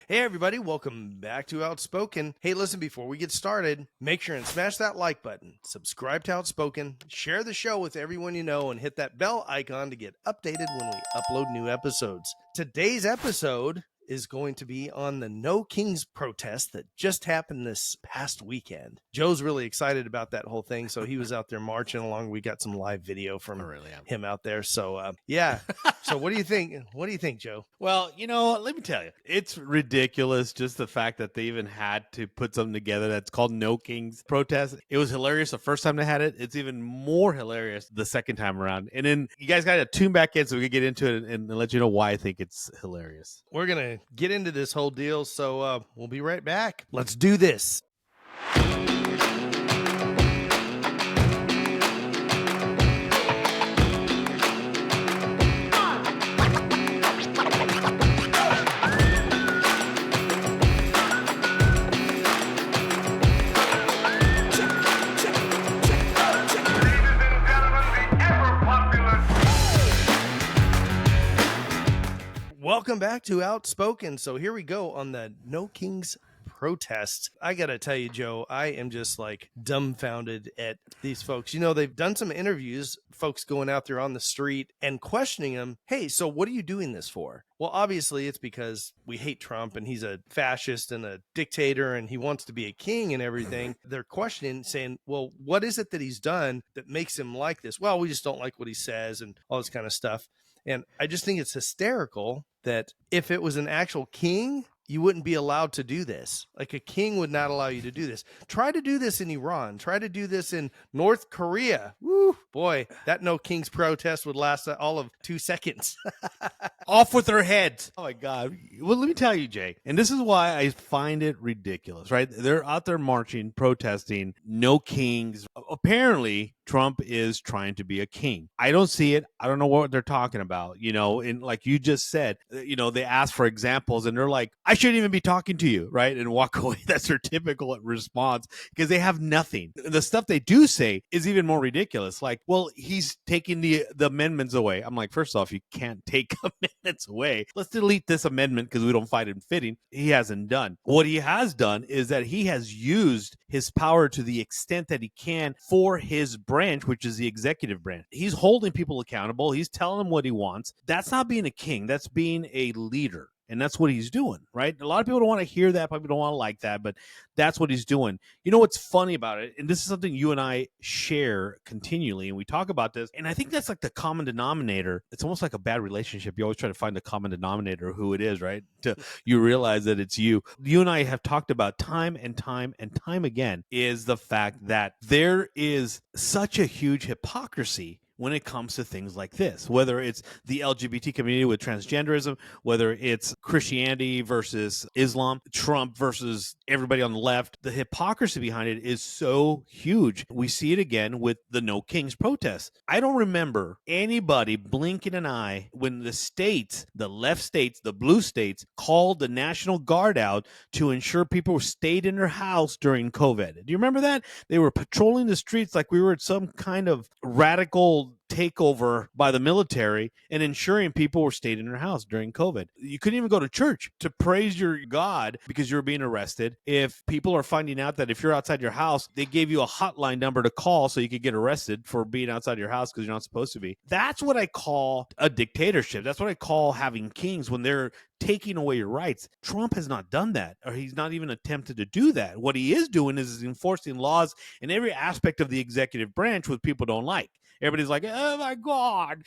Hey everybody, welcome back to Outspoken. Hey, listen, before we get started, make sure and smash that like button, subscribe to Outspoken, share the show with everyone you know, and hit that bell icon to get updated when we upload new episodes. Today's episode is going to be on the No Kings protest that just happened this past weekend. Joe's really excited about that whole thing, so he was out there marching along. We got some live video from him out there. So, yeah. So what do you think? What do you think, Joe? Well, let me tell you, it's ridiculous just the fact that they even had to put something together that's called No Kings protest. It was hilarious the first time they had it. It's even more hilarious the second time around. And then you guys got to tune back in so we can get into it and let you know why I think it's hilarious. We're going to get into this whole deal, so we'll be right back. Let's do this. Welcome back to Outspoken. So here we go on the No Kings protest. I gotta tell you, Joe, I am just like dumbfounded at these folks. They've done some interviews, folks going out there on the street and questioning them. Hey, so what are you doing this for? Well, obviously it's because we hate Trump and he's a fascist and a dictator and he wants to be a king and everything. They're questioning, saying, well, what is it that he's done that makes him like this? Well, we just don't like what he says and all this kind of stuff. And I just think it's hysterical that if it was an actual king, you wouldn't be allowed to do this. Like a king would not allow you to do this. Try to do this in Iran. Try to do this in North Korea. Woo, boy, that No Kings protest would last all of 2 seconds. Off with their heads. Oh, my God. Well, let me tell you, Jay, and this is why I find it ridiculous, right? They're out there marching, protesting, no kings. Apparently, Trump is trying to be a king. I don't see it. I don't know what they're talking about, and like you just said, they ask for examples and they're like, I shouldn't even be talking to you, right? And walk away. That's their typical response because they have nothing. The stuff they do say is even more ridiculous. Like, well, he's taking the amendments away. I'm like, first off, you can't take amendments away. Let's delete this amendment because we don't find it fitting. He hasn't done. What he has done is that he has used his power to the extent that he can for his branch, which is the executive branch. He's holding people accountable. He's telling them what he wants. That's not being a king. That's being a leader. And that's what he's doing, right? A lot of people don't want to hear that. People don't want to like that, but that's what he's doing. You know what's funny about it? And this is something you and I share continually, and we talk about this. And I think that's like the common denominator. It's almost like a bad relationship. You always try to find the common denominator of who it is, right? You realize that it's you. You and I have talked about time and time and time again is the fact that there is such a huge hypocrisy when it comes to things like this, whether it's the LGBT community with transgenderism, whether it's Christianity versus Islam, Trump versus everybody on the left, the hypocrisy behind it is so huge. We see it again with the No Kings protests. I don't remember anybody blinking an eye when the states, the left states, the blue states, called the National Guard out to ensure people stayed in their house during COVID. Do you remember that? They were patrolling the streets like we were at some kind of radical takeover by the military and ensuring people were stayed in their house during COVID. You couldn't even go to church to praise your God because you were being arrested. If people are finding out that if you're outside your house, they gave you a hotline number to call so you could get arrested for being outside your house because you're not supposed to be. That's what I call a dictatorship. That's what I call having kings when they're taking away your rights. Trump has not done that, or he's not even attempted to do that. What he is doing is enforcing laws in every aspect of the executive branch which people don't like. Everybody's like, oh my God,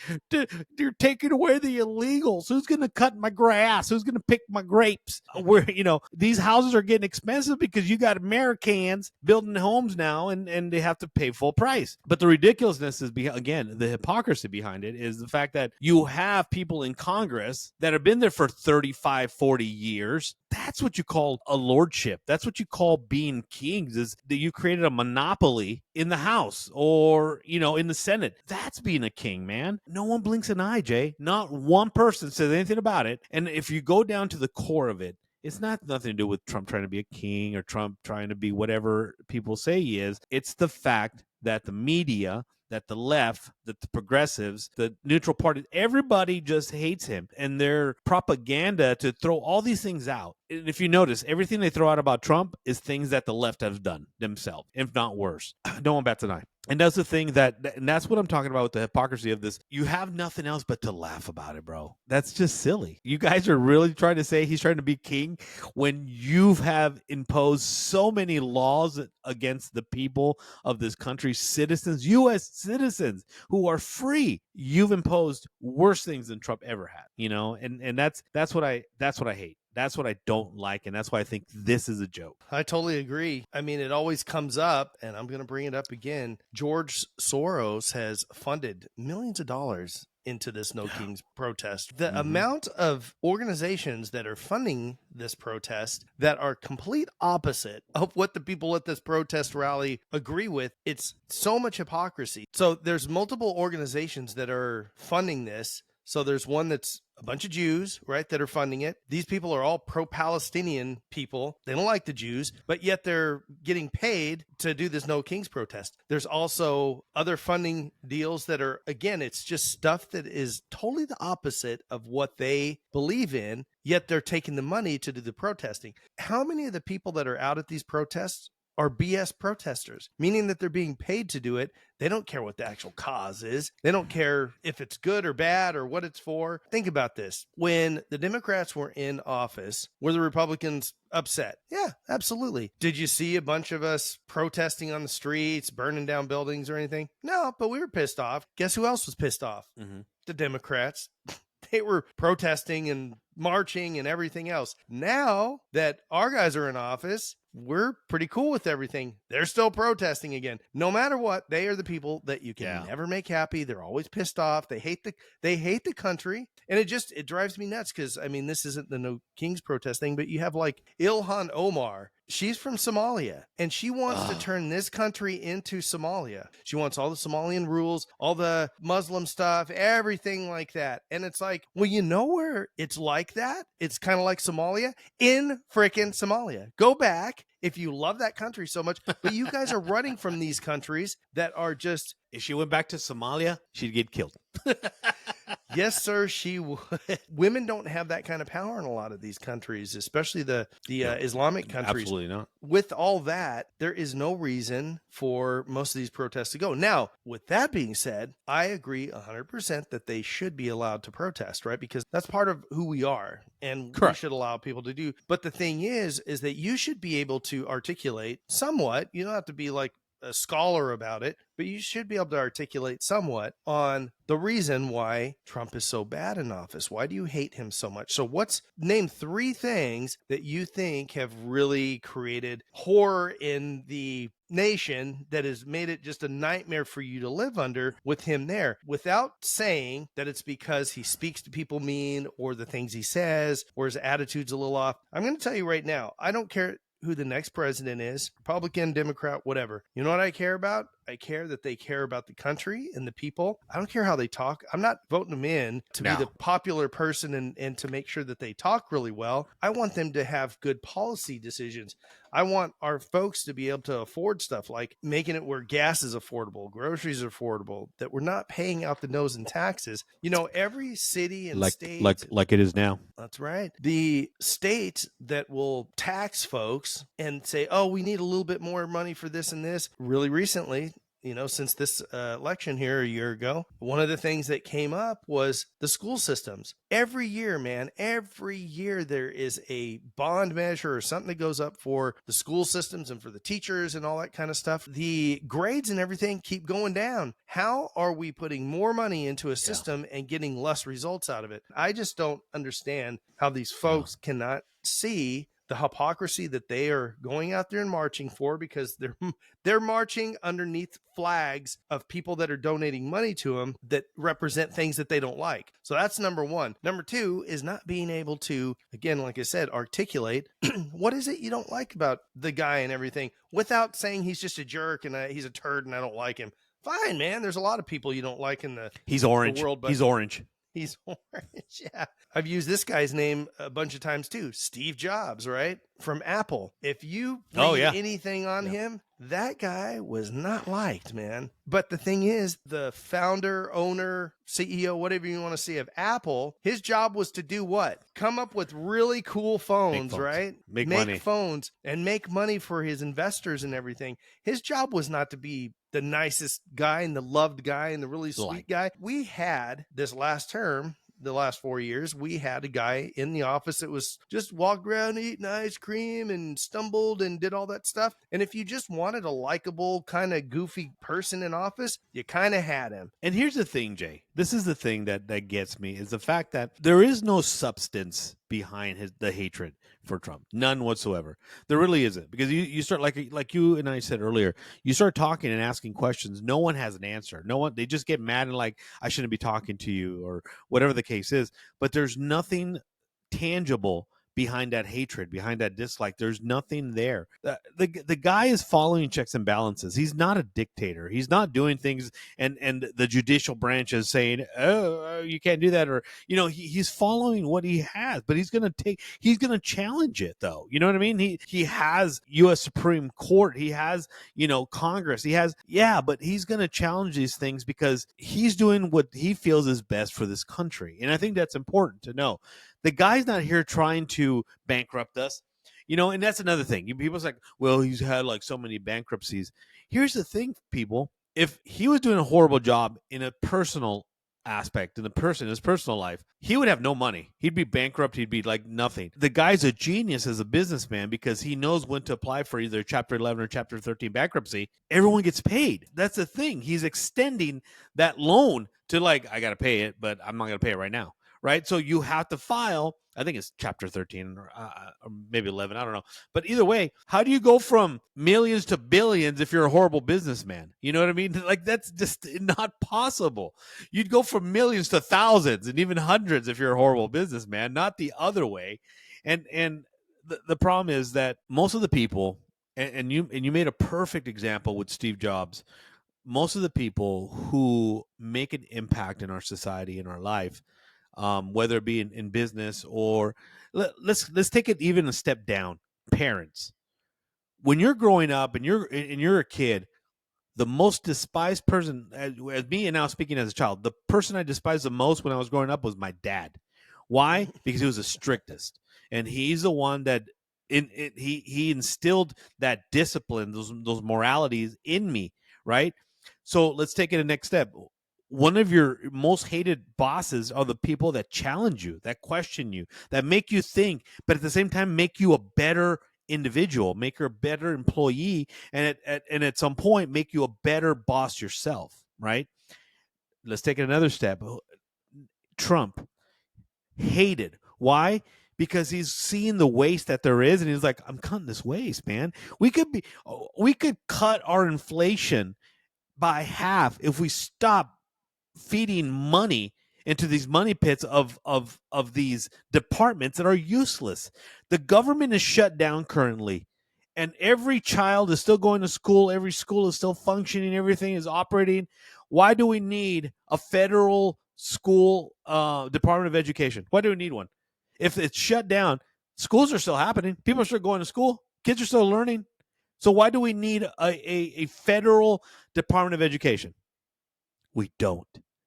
you're taking away the illegals. Who's going to cut my grass? Who's going to pick my grapes? Where, these houses are getting expensive because you got Americans building homes now and they have to pay full price. But the ridiculousness is, again, the hypocrisy behind it is the fact that you have people in Congress that have been there for 35, 40 years. That's what you call a lordship. That's what you call being kings, is that you created a monopoly in the House or, in the Senate. That's being a king, man. No one blinks an eye, Jay. Not one person says anything about it. And if you go down to the core of it, it's not nothing to do with Trump trying to be a king or Trump trying to be whatever people say he is. It's the fact that the media that the left, that the progressives, the neutral party, everybody just hates him. And their propaganda to throw all these things out. And if you notice, everything they throw out about Trump is things that the left has done themselves, if not worse. No one bats an eye. And that's the thing and that's what I'm talking about with the hypocrisy of this. You have nothing else but to laugh about it, bro. That's just silly. You guys are really trying to say he's trying to be king when you have imposed so many laws against the people of this country, citizens, U.S. citizens who are free. You've imposed worse things than Trump ever had, and that's what I hate. That's what I don't like, and that's why I think this is a joke. I totally agree. I mean, it always comes up, and I'm going to bring it up again. George Soros has funded millions of dollars into this No Kings protest. The amount of organizations that are funding this protest that are complete opposite of what the people at this protest rally agree with, it's so much hypocrisy. So there's multiple organizations that are funding this. So there's one that's a bunch of Jews, right, that are funding it. These people are all pro-Palestinian people. They don't like the Jews, but yet they're getting paid to do this No Kings protest. There's also other funding deals that are, again, it's just stuff that is totally the opposite of what they believe in, yet they're taking the money to do the protesting. How many of the people that are out at these protests are BS protesters, meaning that they're being paid to do it? They don't care what the actual cause is. They don't care if it's good or bad or what it's for. Think about this. When the Democrats were in office, were the Republicans upset? Yeah, absolutely. Did you see a bunch of us protesting on the streets, burning down buildings or anything? No, but we were pissed off. Guess who else was pissed off? The Democrats. They were protesting and marching and everything else. Now that our guys are in office, we're pretty cool with everything. They're still protesting again. No matter what, they are the people that you can never make happy. They're always pissed off. They hate the country. And it drives me nuts because, I mean, this isn't the No Kings protest thing, but you have like Ilhan Omar. She's from Somalia, and she wants to turn this country into Somalia. She wants all the Somalian rules, all the Muslim stuff, everything like that. And it's like, well, you know where it's like that? It's kind of like Somalia in freaking Somalia. Go back if you love that country so much, but you guys are running from these countries that are just... If she went back to Somalia, she'd get killed. Yes, sir, she would. Women don't have that kind of power in a lot of these countries, especially the Islamic countries. Absolutely not. With all that, there is no reason for most of these protests to go. Now, with that being said, I agree 100% that they should be allowed to protest, right? Because that's part of who we are, and we should allow people to do. But the thing is that you should be able to articulate somewhat. You don't have to be like a scholar about it, but you should be able to articulate somewhat on the reason why Trump is so bad in office. Why do you hate him so much? So name 3 things that you think have really created horror in the nation that has made it just a nightmare for you to live under with him there, without saying that it's because he speaks to people mean or the things he says or his attitude's a little off. I'm going to tell you right now, I don't care who the next president is, Republican, Democrat, whatever. You know what I care about? I care that they care about the country and the people. I don't care how they talk. I'm not voting them in to be the popular person and to make sure that they talk really well. I want them to have good policy decisions. I want our folks to be able to afford stuff like making it where gas is affordable, groceries are affordable, that we're not paying out the nose in taxes. You know, every city and state... Like it is now. That's right. The states that will tax folks and say, oh, we need a little bit more money for this and this. Really recently, since this election here a year ago, one of the things that came up was the school systems. Every year, there is a bond measure or something that goes up for the school systems and for the teachers and all that kind of stuff. The grades and everything keep going down. How are we putting more money into a system and getting less results out of it? I just don't understand how these folks cannot see the hypocrisy that they are going out there and marching for, because they're marching underneath flags of people that are donating money to them that represent things that they don't like. So that's number 1. Number 2 is not being able to, again, like I said, articulate what is it you don't like about the guy and everything without saying he's just a jerk and he's a turd and I don't like him. Fine, man. There's a lot of people you don't like in the world. But he's orange. He's orange. Yeah. I've used this guy's name a bunch of times too. Steve Jobs, right? from Apple. If you Oh read yeah. anything on Yeah. him, that guy was not liked, man. But the thing is, the founder, owner, CEO, whatever you want to see of Apple, his job was to do what? Come up with really cool phones, right? Make Make money. phones and make money for his investors and everything. His job was not to be the nicest guy and the loved guy and the really sweet guy. We had this last term, the last 4 years, we had a guy in the office that was just walked around eating ice cream and stumbled and did all that stuff. And if you just wanted a likable, kind of goofy person in office, you kind of had him. And here's the thing, Jay. This is the thing that gets me is the fact that there is no substance behind the hatred for Trump. None whatsoever. There really isn't. Because you start like you and I said earlier, you start talking and asking questions, no one has an answer. No one, they just get mad and like, I shouldn't be talking to you or whatever the case is. But there's nothing tangible behind that hatred, behind that dislike. There's nothing there. The guy is following checks and balances. He's not a dictator. He's not doing things and the judicial branch is saying, oh, you can't do that, or he's following what he has, but he's gonna challenge it though. You know what I mean? He has US Supreme Court, he has Congress, he has, but he's gonna challenge these things because he's doing what he feels is best for this country. And I think that's important to know. The guy's not here trying to bankrupt us. And that's another thing. People's like, well, he's had like so many bankruptcies. Here's the thing, people. If he was doing a horrible job in a personal aspect, in his personal life, he would have no money. He'd be bankrupt. He'd be like nothing. The guy's a genius as a businessman because he knows when to apply for either Chapter 11 or Chapter 13 bankruptcy. Everyone gets paid. That's the thing. He's extending that loan to like, I got to pay it, but I'm not going to pay it right now. Right. So you have to file, I think it's Chapter 13 or maybe 11. I don't know. But either way, how do you go from millions to billions if you're a horrible businessman? You know what I mean? Like, that's just not possible. You'd go from millions to thousands and even hundreds if you're a horrible businessman, not the other way. And the problem is that most of the people, and you made a perfect example with Steve Jobs, most of the people who make an impact in our society, in our life, whether it be in business or let's take it even a step down. Parents, when you're growing up and you're a kid, the most despised person, as me, and now speaking as a child, the person I despised the most when I was growing up was my dad. Why? Because he was the strictest, and he's the one that he instilled that discipline, those moralities in me, right? So let's take it a next step. One of your most hated bosses are the people that challenge you, that question you, that make you think, but at the same time make you a better individual, make you a better employee, and at some point make you a better boss yourself, right? Let's take it another step. Trump, hated. Why? Because he's seeing the waste that there is, and he's like, I'm cutting this waste, man. We could cut our inflation by half if we stop feeding money into these money pits of these departments that are useless. The government is shut down currently, and every child is still going to school. Every school is still functioning. Everything is operating. Why do we need a federal school Department of Education? Why do we need one? If it's shut down, schools are still happening. People are still going to school. Kids are still learning. So why do we need a federal Department of Education? We don't.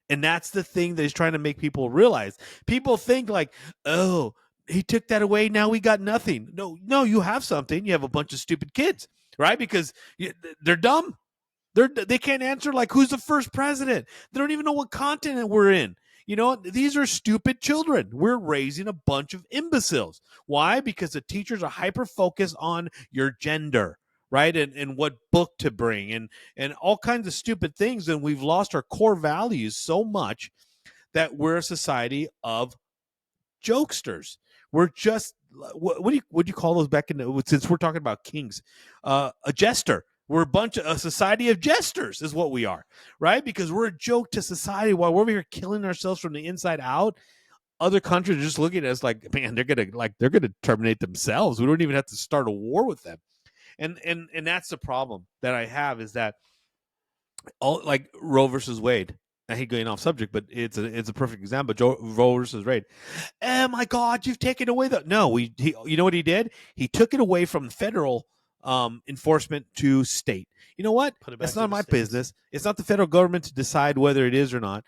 And that's the thing that he's trying to make people realize. People think like, oh, he took that away. Now we got nothing. No, you have something. You have a bunch of stupid kids, right? Because they're dumb. They can't answer like, who's the first president? They don't even know what continent we're in. These are stupid children. We're raising a bunch of imbeciles. Why? Because the teachers are hyper focused on your gender, right? And what book to bring and all kinds of stupid things. And we've lost our core values so much that we're a society of jokesters. We're just, what do you call those back in, since we're talking about kings, a jester. We're a society of jesters is what we are, right? Because we're a joke to society while we're over here killing ourselves from the inside out. Other countries are just looking at us like, man, they're gonna terminate themselves. We don't even have to start a war with them. And that's the problem that I have, is that all like Roe versus Wade. I hate going off subject, but it's a perfect example. Roe versus Wade. Oh my God, you've taken away the no. You know what he did? He took it away from federal enforcement to state. You know what? Put it back That's to not the my states. business. It's not the federal government to decide whether it is or not.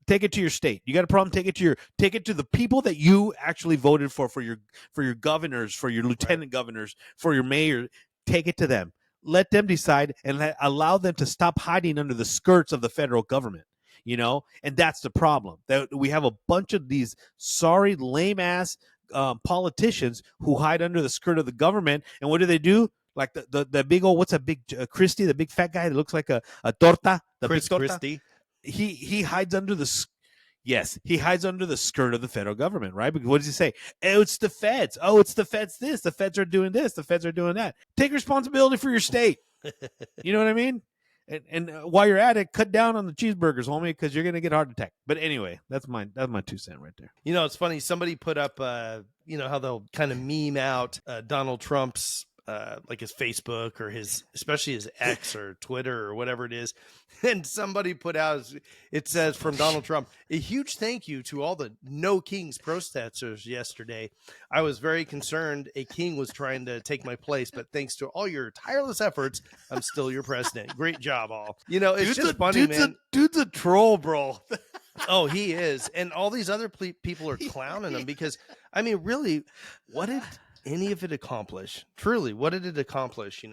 Take it to your state. You got a problem? Take it to the people that you actually voted for your governors, for your lieutenant governors, for your mayor. Take it to them. Let them decide and allow them to stop hiding under the skirts of the federal government. And that's the problem. That we have a bunch of these sorry, lame ass politicians who hide under the skirt of the government. And what do? Like the big old, what's a big Christie, the big fat guy that looks like a torta, the Chris big torta. Christie. He hides under he hides under the skirt of the federal government, right? Because what does he say? Oh, it's the feds. Oh, it's the feds this. The feds are doing this. The feds are doing that. Take responsibility for your state. You know what I mean? And while you're at it, cut down on the cheeseburgers, homie, because you're gonna get heart attack. But anyway, that's my 2 cents right there. It's funny. Somebody put up, how they'll kind of meme out Donald Trump's like his Facebook or especially his X or Twitter or whatever it is. And somebody put out, it says from Donald Trump, a huge thank you to all the No Kings protesters yesterday. I was very concerned a king was trying to take my place, but thanks to all your tireless efforts, I'm still your president. Great job, all. It's just funny, man. Dude's a troll, bro. Oh, he is. And all these other people are clowning him because, I mean, really, what did any of it accomplish? Truly, what did it accomplish?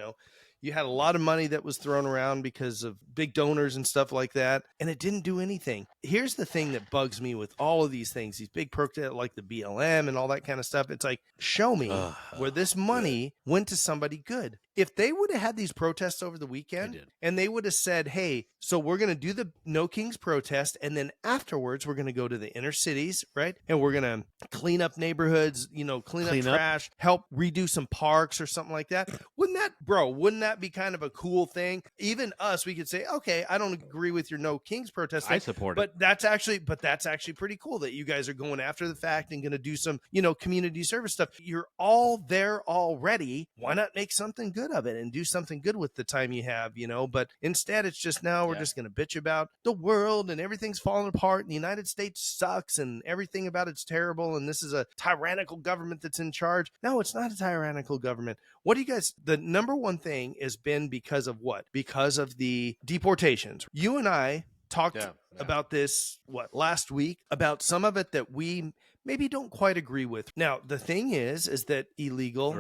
You had a lot of money that was thrown around because of big donors and stuff like that, and it didn't do anything. Here's the thing that bugs me with all of these things, these big protests like the BLM and all that kind of stuff. It's like, show me where this money went to somebody good. If they would have had these protests over the weekend and they would have said, hey, so we're going to do the No Kings protest, and then afterwards we're going to go to the inner cities, right? And we're going to clean up neighborhoods, clean up trash, help redo some parks or something like that. Wouldn't that be kind of a cool thing? Even us, we could say, okay, I don't agree with your No Kings protest. I support it. But that's actually pretty cool that you guys are going after the fact and going to do some, community service stuff. You're all there already. Why not make something good of it and do something good with the time you have, but instead it's just now we're just going to bitch about the world and everything's falling apart and the United States sucks and everything about it's terrible and this is a tyrannical government that's in charge. No, it's not a tyrannical government. What do you guys, the number one thing has been because of what? Because of the deportations. You and I talked about this, last week, about some of it that we maybe don't quite agree with. Now, the thing is that illegal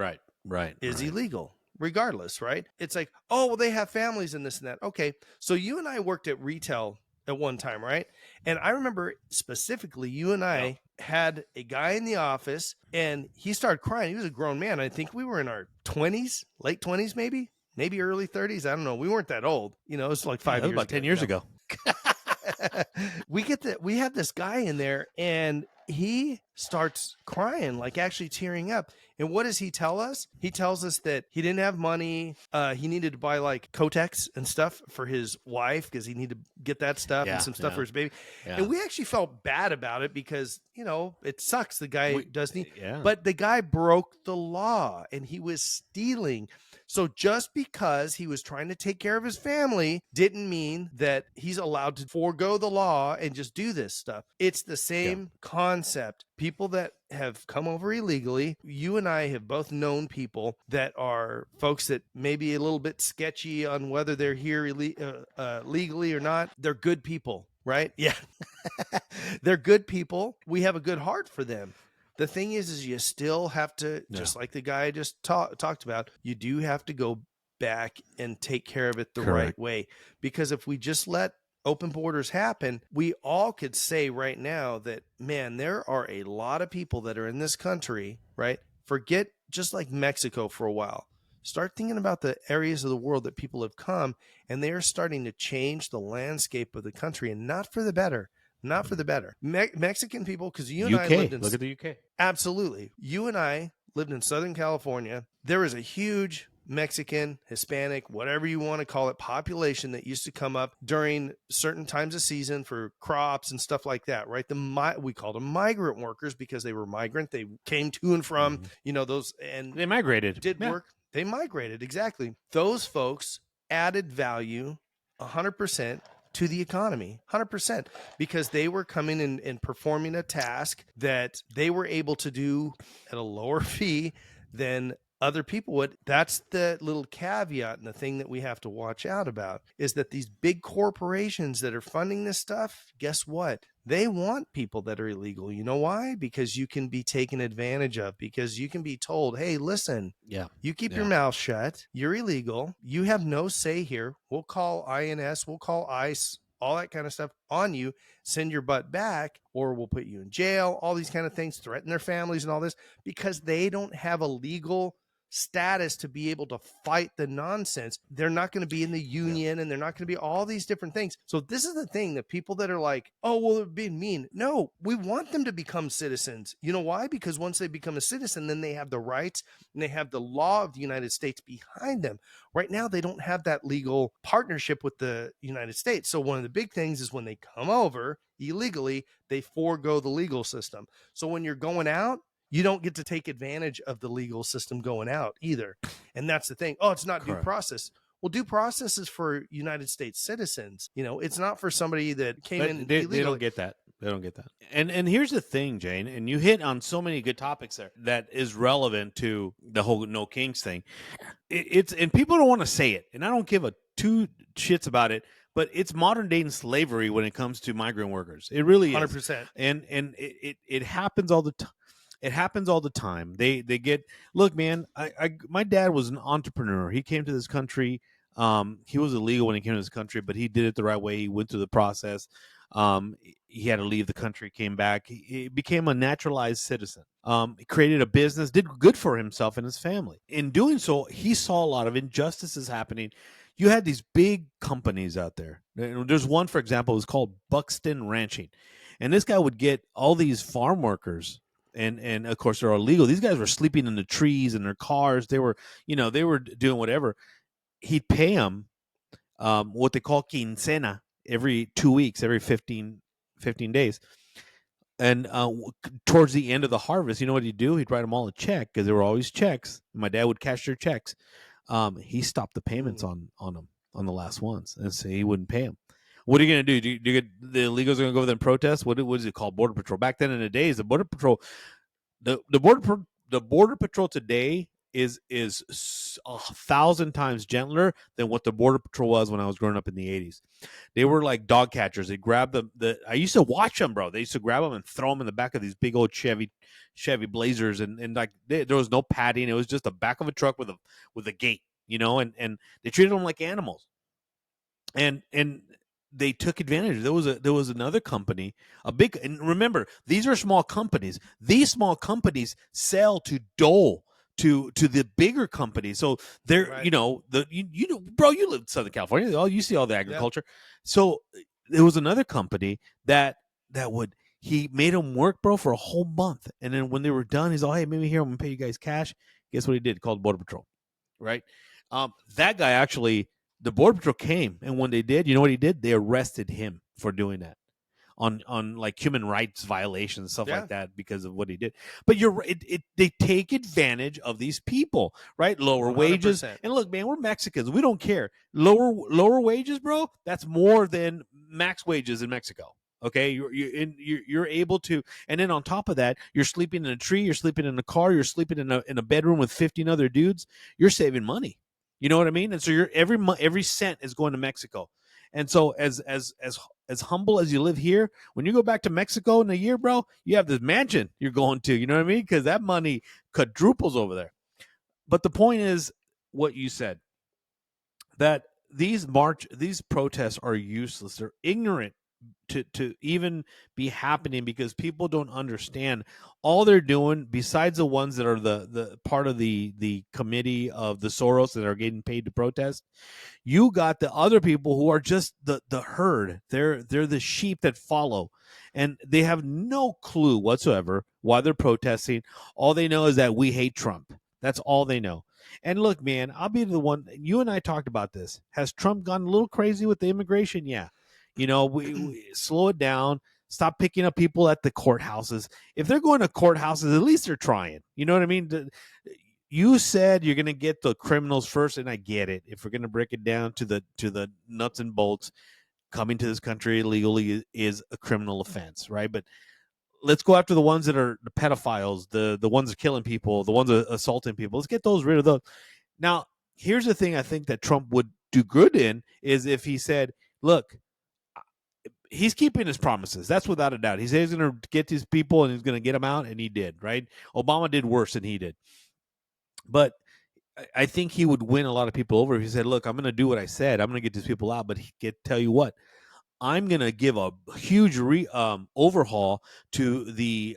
is illegal. Regardless, right? It's like, oh, well, they have families and this and that. Okay, so you and I worked at retail at one time, right? And I remember specifically you and I had a guy in the office and he started crying. He was a grown man. I think we were in our 20s, late 20s, maybe early 30s. I don't know. We weren't that old. It's like 5 years about 10 years ago. We have this guy in there and he starts crying, like actually tearing up. And what does he tell us? He tells us that he didn't have money. He needed to buy like Kotex and stuff for his wife because he needed to get that stuff and some stuff for his baby. Yeah. And we actually felt bad about it because, it sucks. The guy does need, but the guy broke the law and he was stealing. So just because he was trying to take care of his family didn't mean that he's allowed to forego the law and just do this stuff. It's the same concept. People that have come over illegally, you and I have both known people that are folks that may be a little bit sketchy on whether they're here legally or not. They're good people, right? Yeah. They're good people. We have a good heart for them. The thing is you still have to, just like the guy I just talked about, you do have to go back and take care of it the right way. Because if we just let open borders happen, we all could say right now that, man, there are a lot of people that are in this country, right? Forget just like Mexico for a while. Start thinking about the areas of the world that people have come, and they are starting to change the landscape of the country, and not for the better. Not for the better. Mexican people, because you and I lived in... Look at the UK. Absolutely. You and I lived in Southern California. There is a huge Mexican, Hispanic, whatever you want to call it, population that used to come up during certain times of season for crops and stuff like that, right? We called them migrant workers because they were migrant. They came to and from, those... and they migrated. Did work. They migrated, exactly. Those folks added value 100%. to the economy, 100%, because they were coming in and performing a task that they were able to do at a lower fee than other people would. That's the little caveat and the thing that we have to watch out about is that these big corporations that are funding this stuff, guess what? They want people that are illegal. You know why? Because you can be taken advantage of, because you can be told, hey, listen, Yeah. you keep Yeah. your mouth shut. You're illegal. You have no say here. We'll call INS, we'll call ICE, all that kind of stuff on you, send your butt back, or we'll put you in jail, all these kind of things, threaten their families and all this, because they don't have a legal status to be able to fight the nonsense. They're not going to be in the union, and they're not going to be all these different things. So this is the thing that people that are like, oh, well, they're being mean. No, we want them to become citizens. You know why? Because once they become a citizen, then they have the rights and they have the law of the United States behind them. Right now, they don't have that legal partnership with the United States. So one of the big things is when they come over illegally, they forego the legal system. So when you're going out, you don't get to take advantage of the legal system going out either. And that's the thing. Oh, it's not due process. Well, due process is for United States citizens. You know, it's not for somebody that came in illegally. They don't get that. They don't get that. And here's the thing, Jane, and you hit on so many good topics there that is relevant to the whole no kings thing. It's and people don't want to say it, and I don't give a two shits about it. But it's modern day slavery when it comes to migrant workers. It really is. 100%. And it happens all the time. It happens all the time. They get look, man. My dad was an entrepreneur. He came to this country. He was illegal when he came to this country, but he did it the right way. He went through the process. He had to leave the country, came back. He became a naturalized citizen. He created a business, did good for himself and his family. In doing so, he saw a lot of injustices happening. You had these big companies out there. There's one, for example, it was called Buxton Ranching. And this guy would get all these farm workers, and of course they're illegal. These guys were sleeping in the trees in their cars. They were doing whatever. He'd pay them what they call quincena every 2 weeks, every 15 days. And towards the end of the harvest, you know what he'd do? He'd write them all a check, because there were always checks. My dad would cash their checks. He stopped the payments on them on the last ones, and so he wouldn't pay them. What are you going to do? Do you get the illegals are going to go over there and protest? What is it called? Border Patrol. Back then in the days, the Border Patrol, the Border Patrol today is 1,000 times gentler than what the Border Patrol was when I was growing up in the 80s. They were like dog catchers. They grabbed I used to watch them, bro. They used to grab them and throw them in the back of these big old Chevy Blazers, and like there was no padding. It was just the back of a truck with a gate, and they treated them like animals. And they took advantage. There was another company, and remember, these are small companies. These small companies sell to Dole, to the bigger companies. So they're, right. Bro, you live in Southern California. You see all the agriculture. Yeah. So there was another company that he made them work, bro, for a whole month. And then when they were done, he's like, hey, maybe here, I'm going to pay you guys cash. Guess what he did? Called Border Patrol, right? That guy actually, the Border Patrol came, and when they did, you know what he did? They arrested him for doing that on like human rights violations, stuff like that, because of what he did. But they take advantage of these people, right? Lower 100%. Wages. And look, man, we're Mexicans. We don't care. Lower wages, bro, that's more than max wages in Mexico. Okay, you're able to, and then on top of that, you're sleeping in a tree, you're sleeping in a car, you're sleeping in a bedroom with 15 other dudes. You're saving money. You know what I mean? And so every cent is going to Mexico. And so as humble as you live here, when you go back to Mexico in a year, bro, you have this mansion you're going to. You know what I mean? Because that money quadruples over there. But the point is what you said, that these protests are useless. They're ignorant to even be happening, because people don't understand. All they're doing, besides the ones that are the part of the committee of the Soros that are getting paid to protest, you got the other people who are just the herd. They're the sheep that follow, and they have no clue whatsoever why they're protesting. All they know is that we hate Trump. That's all they know. And look, man, I'll be the one. You and I talked about this. Has Trump gone a little crazy with the immigration? Yeah. We slow it down. Stop picking up people at the courthouses. If they're going to courthouses, at least they're trying. You know what I mean? You said you're going to get the criminals first, and I get it. If we're going to break it down to the nuts and bolts, coming to this country illegally is a criminal offense, right? But let's go after the ones that are the pedophiles, the ones that are killing people, the ones that are assaulting people. Let's get those rid of those. Now, here's the thing I think that Trump would do good in is if he said, look, he's keeping his promises. That's without a doubt. He said he's going to get these people and he's going to get them out, and he did, right? Obama did worse than he did. But I think he would win a lot of people over if he said, look, I'm going to do what I said. I'm going to get these people out. But tell you what, I'm going to give a huge overhaul to the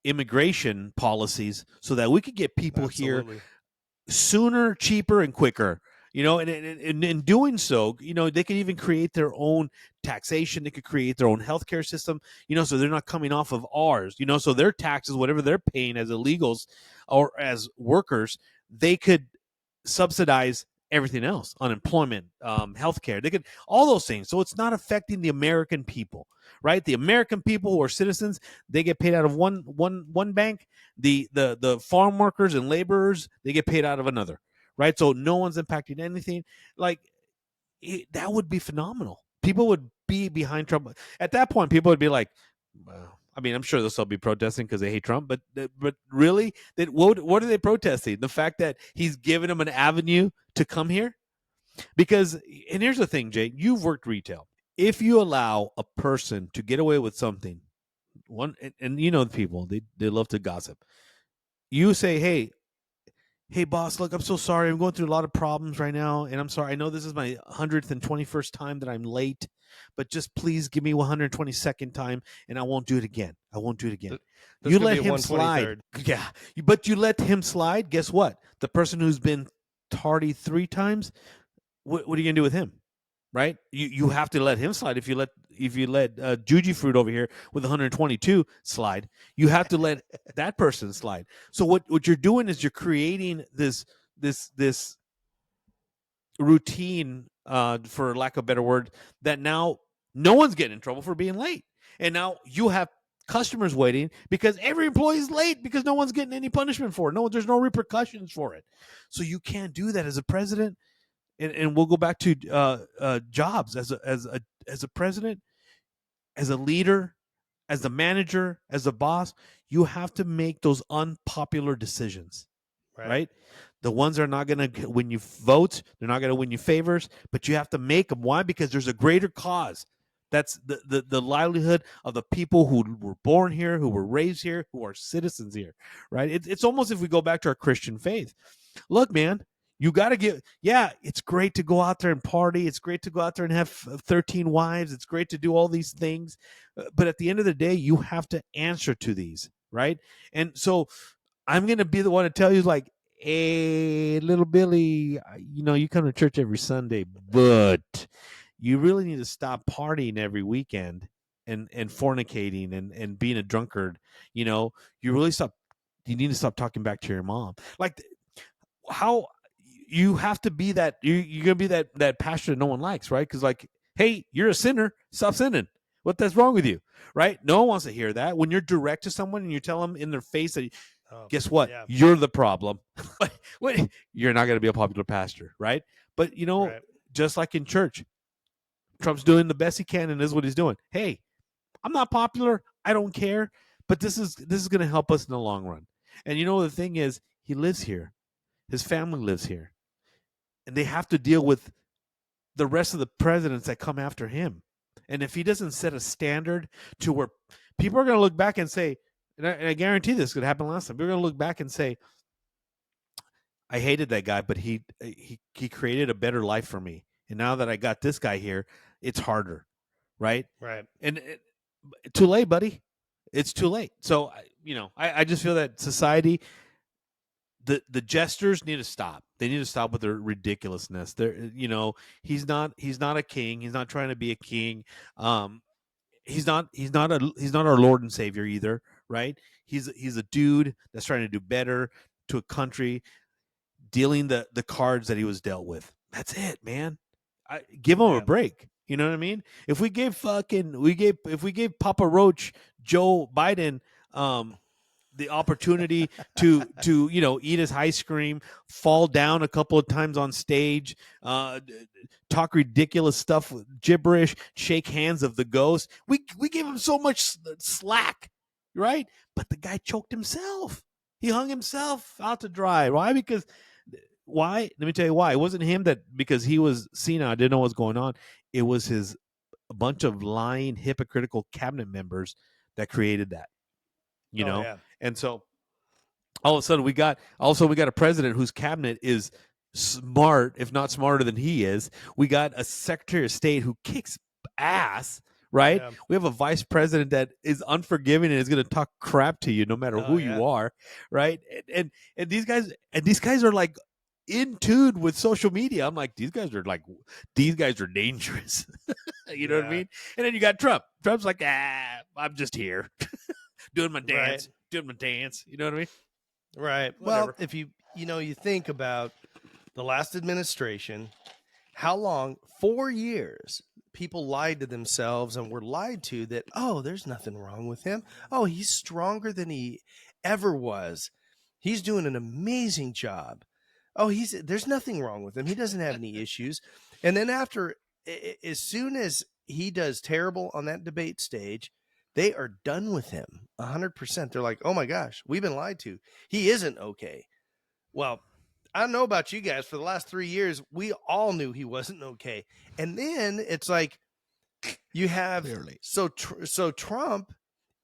immigration policies so that we could get people here sooner, cheaper, and quicker. And in doing so, they could even create their own taxation. They could create their own healthcare system, so they're not coming off of ours, so their taxes, whatever they're paying as illegals or as workers, they could subsidize everything else, unemployment, healthcare. They could all those things. So it's not affecting the American people, right? The American people who are citizens, they get paid out of one bank. The farm workers and laborers, they get paid out of another, right? So no one's impacting anything. Like that would be phenomenal. People would be behind Trump. At that point, people would be like, well, I mean, I'm sure they'll still be protesting because they hate Trump, but really, what are they protesting? The fact that he's given them an avenue to come here? Because, and here's the thing, Jay, you've worked retail. If you allow a person to get away with something, and the people, they love to gossip. You say, hey boss, look, I'm so sorry, I'm going through a lot of problems right now, and I'm sorry, I know this is my 121st time that I'm late, but just please give me 122nd time and I won't do it again. You let him slide. Yeah, but you let him slide. Guess what? The person who's been tardy 3 times, what are you gonna do with him? Right? You have to let him slide. If you let Juji Fruit over here with 122 slide, you have to let that person slide. So what you're doing is you're creating this routine, for lack of a better word, that now no one's getting in trouble for being late, and now you have customers waiting because every employee is late because no one's getting any punishment for it. There's no repercussions for it. So you can't do that as a president. And we'll go back to jobs as a president, as a leader, as a manager, as a boss. You have to make those unpopular decisions, right? The ones that are not going to win you votes, they're not going to win you favors, but you have to make them. Why? Because there's a greater cause. That's the livelihood of the people who were born here, who were raised here, who are citizens here, right? It's almost if we go back to our Christian faith. Look, man, you got to get, it's great to go out there and party. It's great to go out there and have 13 wives. It's great to do all these things. But at the end of the day, you have to answer to these, right? And so I'm going to be the one to tell you, like, hey, little Billy, you come to church every Sunday, but you really need to stop partying every weekend and fornicating and being a drunkard. You need to stop talking back to your mom. Like, how you have to be that, you're gonna be that pastor that no one likes, right? Because, like, hey, you're a sinner, stop sinning. That's wrong with you, right? No one wants to hear that. When you're direct to someone and you tell them in their face that, guess what? Yeah. You're the problem. You're not going to be a popular pastor, right? But just like in church, Trump's doing the best he can, and this is what he's doing. Hey, I'm not popular. I don't care. But this is going to help us in the long run. And the thing is, he lives here. His family lives here. And they have to deal with the rest of the presidents that come after him. And if he doesn't set a standard to where people are going to look back and say, and I guarantee this could happen last time, we're going to look back and say, I hated that guy, but he created a better life for me. And now that I got this guy here, it's harder, right? Right. And too late, buddy. It's too late. So, I just feel that society, the jesters need to stop. They need to stop with their ridiculousness. He's not a king. He's not trying to be a king. He's not our Lord and Savior either, right? He's a dude that's trying to do better to a country, dealing the cards that he was dealt with. That's it, man. Give him a break. You know what I mean? If we gave Papa Roach Joe Biden the opportunity to eat his ice cream, fall down a couple of times on stage, talk ridiculous stuff, gibberish, shake hands of the ghost. We gave him so much slack, right? But the guy choked himself. He hung himself out to dry. Why? Because why? Let me tell you why. It wasn't him that because he was senile, didn't know what was going on. It was a bunch of lying, hypocritical cabinet members that created that. Yeah. And so all of a sudden we got a president whose cabinet is smart, if not smarter than he is. We got a secretary of state who kicks ass, right? Yeah. We have a vice president that is unforgiving and is going to talk crap to you no matter who you are, right? And these guys are like in tune with social media. I'm like, these guys are dangerous. You know what I mean? And then you got Trump. Trump's like, I'm just here doing my dance, You know what I mean? Right. Whatever. Well, if you think about the last administration, how long? 4 years. People lied to themselves and were lied to that, oh, there's nothing wrong with him. Oh, he's stronger than he ever was. He's doing an amazing job. Oh, there's nothing wrong with him. He doesn't have any issues. And then as soon as he does terrible on that debate stage, they are done with him 100%. They're like, oh my gosh, we've been lied to. He isn't okay. Well, I don't know about you guys. For the last 3 years, we all knew he wasn't okay. And then it's like you have Clearly. So Trump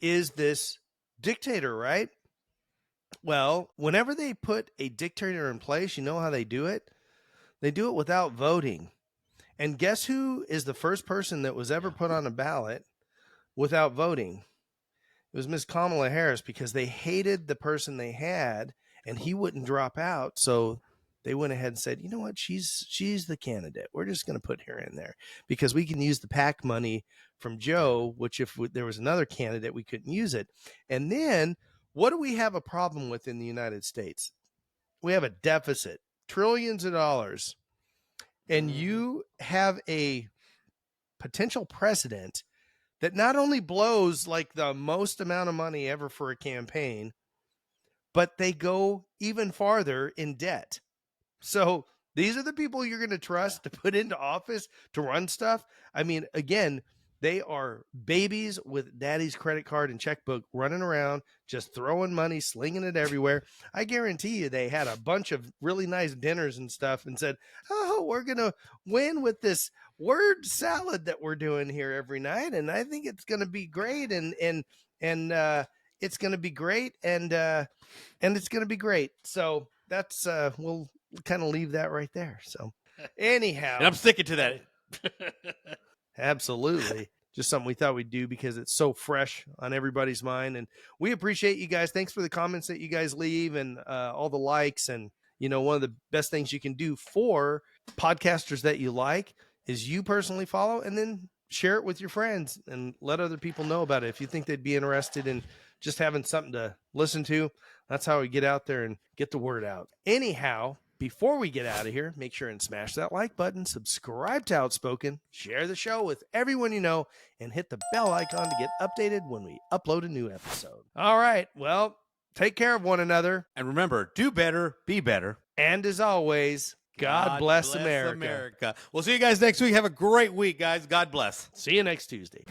is this dictator, right? Well, whenever they put a dictator in place, you know how they do it? They do it without voting. And guess who is the first person that was ever put on a ballot without voting? It was Ms. Kamala Harris, because they hated the person they had and he wouldn't drop out. So they went ahead and said, you know what? She's the candidate. We're just going to put her in there because we can use the PAC money from Joe, which if there was another candidate, we couldn't use it. And then what do we have a problem with in the United States? We have a deficit, trillions of dollars. And you have a potential president that not only blows like the most amount of money ever for a campaign, but they go even farther in debt. So these are the people you're going to trust to put into office to run stuff. I mean, again, they are babies with daddy's credit card and checkbook running around, just throwing money, slinging it everywhere. I guarantee you they had a bunch of really nice dinners and stuff and said, oh, we're going to win with this word salad that we're doing here every night. And I think it's going to be great. And it's going to be great. And it's going to be great. So that's, we'll kind of leave that right there. So anyhow, and I'm sticking to that. Absolutely. Just something we thought we'd do because it's so fresh on everybody's mind. And we appreciate you guys. Thanks for the comments that you guys leave and all the likes. And, one of the best things you can do for podcasters that you like is you personally follow and then share it with your friends and let other people know about it. If you think they'd be interested in just having something to listen to, that's how we get out there and get the word out. Anyhow, before we get out of here, make sure and smash that like button, subscribe to Outspoken, share the show with everyone you know, and hit the bell icon to get updated when we upload a new episode. All right. Well, take care of one another. And remember, do better, be better. And as always, God bless America. We'll see you guys next week. Have a great week, guys. God bless. See you next Tuesday.